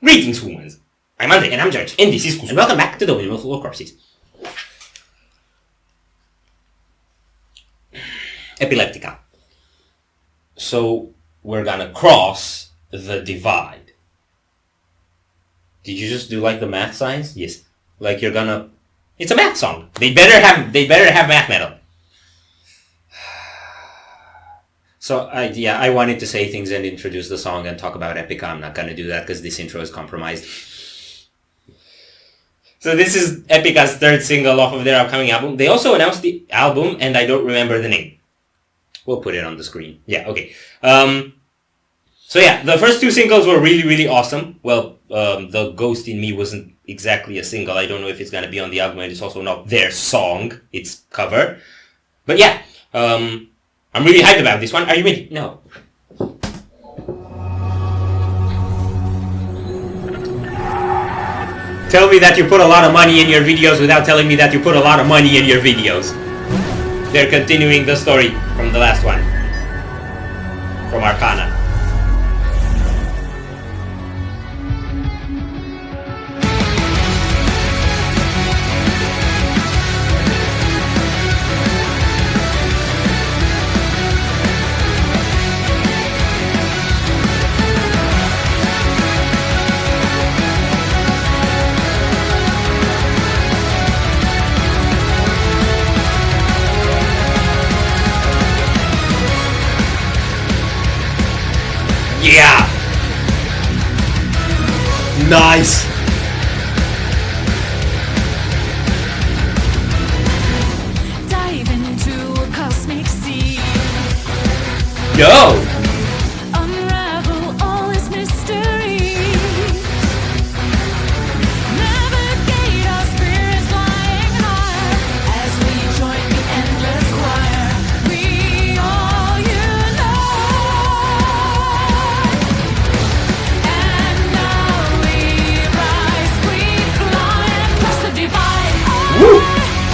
Greetings, humans. I'm Andre and I'm George, and this is Kus, and welcome back to the Windmill Full of Corpses. Epileptica. So, we're gonna cross the divide. Did you just do like the math signs? Yes. Like you're gonna... It's a math song. They better have math metal. So, I wanted to say things and introduce the song and talk about Epica. I'm not going to do that because this intro is compromised. So this is Epica's third single off of their upcoming album. They also announced the album, and I don't remember the name. We'll put it on the screen. Yeah, okay. So yeah, the first two singles were really, really awesome. Well, The Ghost in Me wasn't exactly a single. I don't know if it's going to be on the album, and it's also not their song. It's cover. But yeah, I'm really hyped about this one. Are you ready? No. Tell me that you put a lot of money in your videos without telling me that you put a lot of money in your videos. They're continuing the story from the last one. From Arcana. Yeah! Nice! Dive into a cosmic sea. Yo! Unravel all its mysteries. Navigate our spirits flying higher as we join the endless choir. We all unite. And now we rise, we fly across the divide. Woo!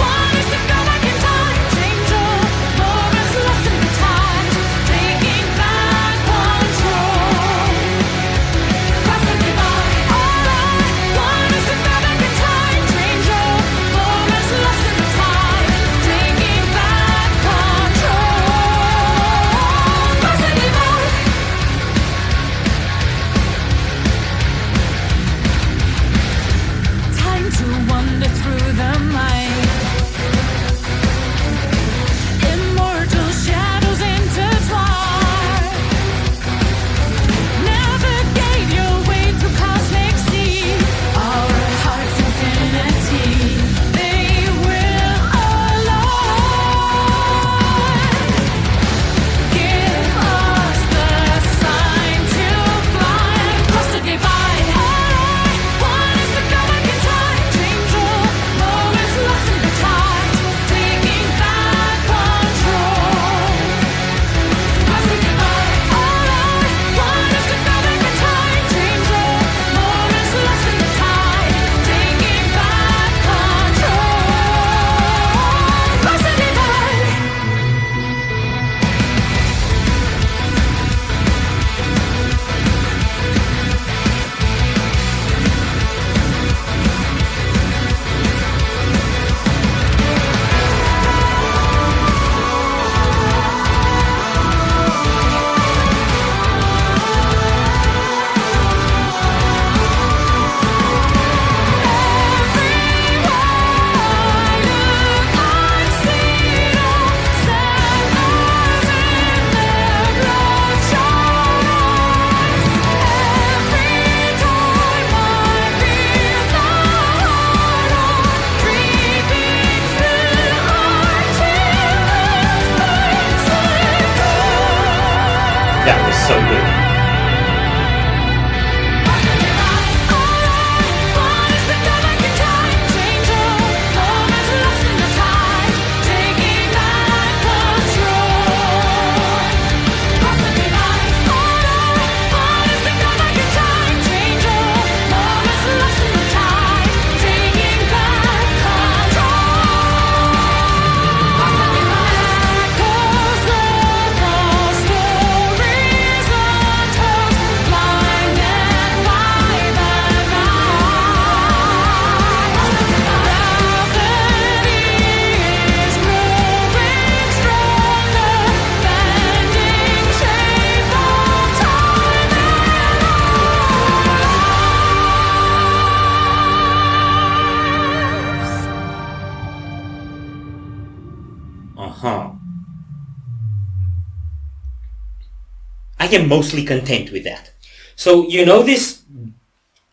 Want us to go back in time, change all moments lost in the tide, taking back am mostly content with that. So, you know this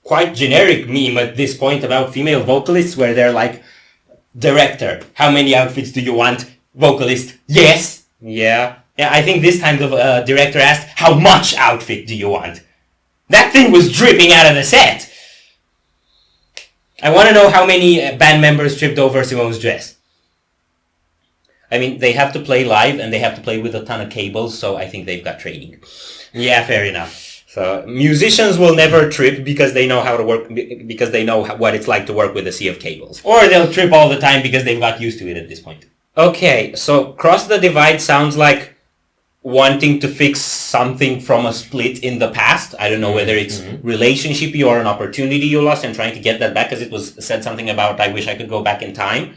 quite generic meme at this point about female vocalists where they're like, director, how many outfits do you want? Vocalist, yes. Yeah. Yeah, I think this time the director asked, how much outfit do you want? That thing was dripping out of the set. I want to know how many band members tripped over Simone's dress. I mean, they have to play live and they have to play with a ton of cables, so I think they've got training. Yeah, fair enough. So musicians will never trip because they know how to work, because they know what it's like to work with a sea of cables. Or they'll trip all the time because they've got used to it at this point. Okay, so Cross the Divide sounds like wanting to fix something from a split in the past. I don't know whether it's relationshipy or an opportunity you lost and trying to get that back, because it was said something about I wish I could go back in time.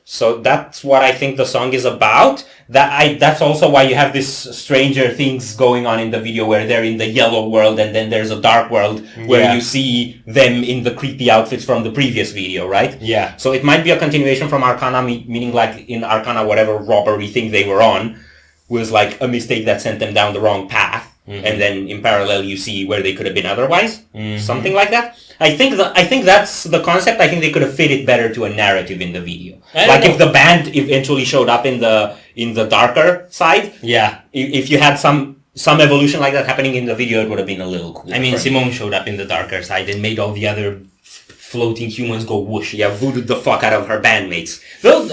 So that's what I think the song is about. That's also why you have this Stranger Things going on in the video where they're in the yellow world and then there's a dark world where you see them in the creepy outfits from the previous video, right? Yeah. So it might be a continuation from Arcana, meaning like in Arcana whatever robbery thing they were on was like a mistake that sent them down the wrong path. And then in parallel you see where they could have been otherwise. Something like that. I think that's the concept. I think they could have fit it better to a narrative in the video. Like if the band eventually showed up in the darker side. Yeah. If you had some evolution like that happening in the video, it would have been a little cool. I mean, Simone showed up in the darker side and made all the other floating humans go whoosh. Yeah, voodooed the fuck out of her bandmates.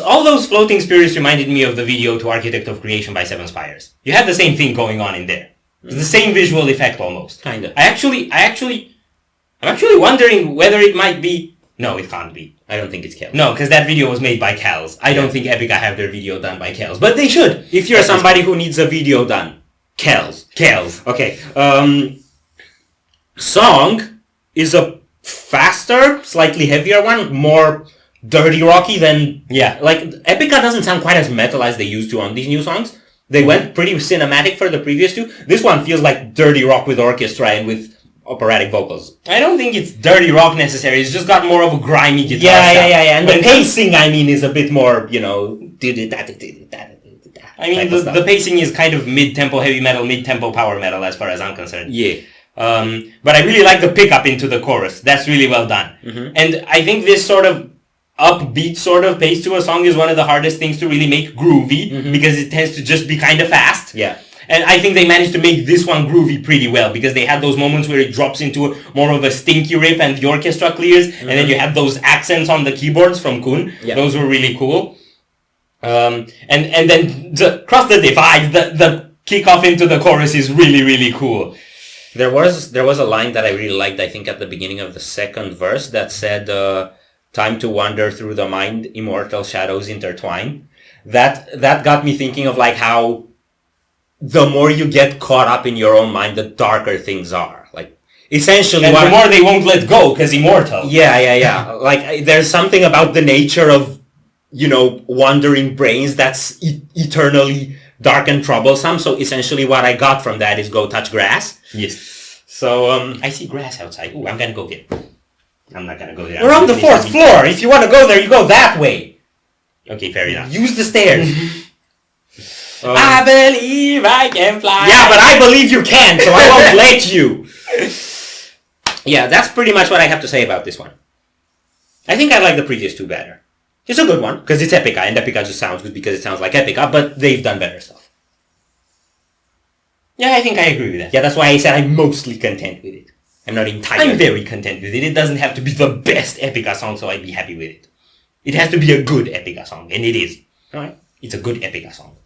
All those floating spirits reminded me of the video to Architect of Creation by Seven Spires. You had the same thing going on in there. It's the same visual effect almost. Kinda. I'm actually wondering whether it might be... No, it can't be. I don't think it's Kells. No, because that video was made by Kells. I don't think Epica have their video done by Kells. But they should. If you're somebody who needs a video done. Kells. Okay. Song is a faster, slightly heavier one. More dirty rocky than... Yeah. Like, Epica doesn't sound quite as metal as they used to on these new songs. They went pretty cinematic for the previous two. This one feels like dirty rock with orchestra and with operatic vocals. I don't think it's dirty rock necessarily. It's just got more of a grimy guitar sound. Yeah. And the pacing, I mean, is a bit more, you know... I mean, the pacing is kind of mid-tempo heavy metal, mid-tempo power metal as far as I'm concerned. Yeah. But I really like the pickup into the chorus. That's really well done. And I think this sort of upbeat sort of pace to a song is one of the hardest things to really make groovy because it tends to just be kind of fast. Yeah. And I think they managed to make this one groovy pretty well because they had those moments where it drops into more of a stinky riff and the orchestra clears and then you have those accents on the keyboards from Kun. Yeah. Those were really cool. And then Cross the Divide, the kickoff into the chorus is really, really cool. There was a line that I really liked, I think at the beginning of the second verse that said... time to wander through the mind, immortal shadows intertwine. That got me thinking of like how the more you get caught up in your own mind, the darker things are. Like essentially, and the more they won't let go because immortal. Yeah. Like there's something about the nature of, you know, wandering brains that's eternally dark and troublesome. So essentially, what I got from that is go touch grass. Yes. So I see grass outside. Ooh, I'm gonna go get it. I'm not gonna go there. We're on the 4th floor. If you want to go there, you go that way. Okay, fair enough. Use the stairs. I believe I can fly. Yeah, but I believe you can, so I won't let you. Yeah, that's pretty much what I have to say about this one. I think I like the previous two better. It's a good one, because it's Epica, and Epica just sounds good because it sounds like Epica, but they've done better stuff. Yeah, I think I agree with that. Yeah, that's why I said I'm mostly content with it. I'm not entirely... I'm very content with it. It doesn't have to be the best Epica song, so I'd be happy with it. It has to be a good Epica song, and it is. Alright? It's a good Epica song.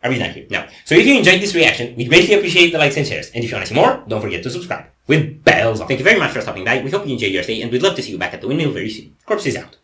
Are we done here? No. So if you enjoyed this reaction, we'd greatly appreciate the likes and shares. And if you want to see more, don't forget to subscribe. With bells on. Thank you very much for stopping by. We hope you enjoyed your stay, and we'd love to see you back at the Windmill very soon. Corpse is out.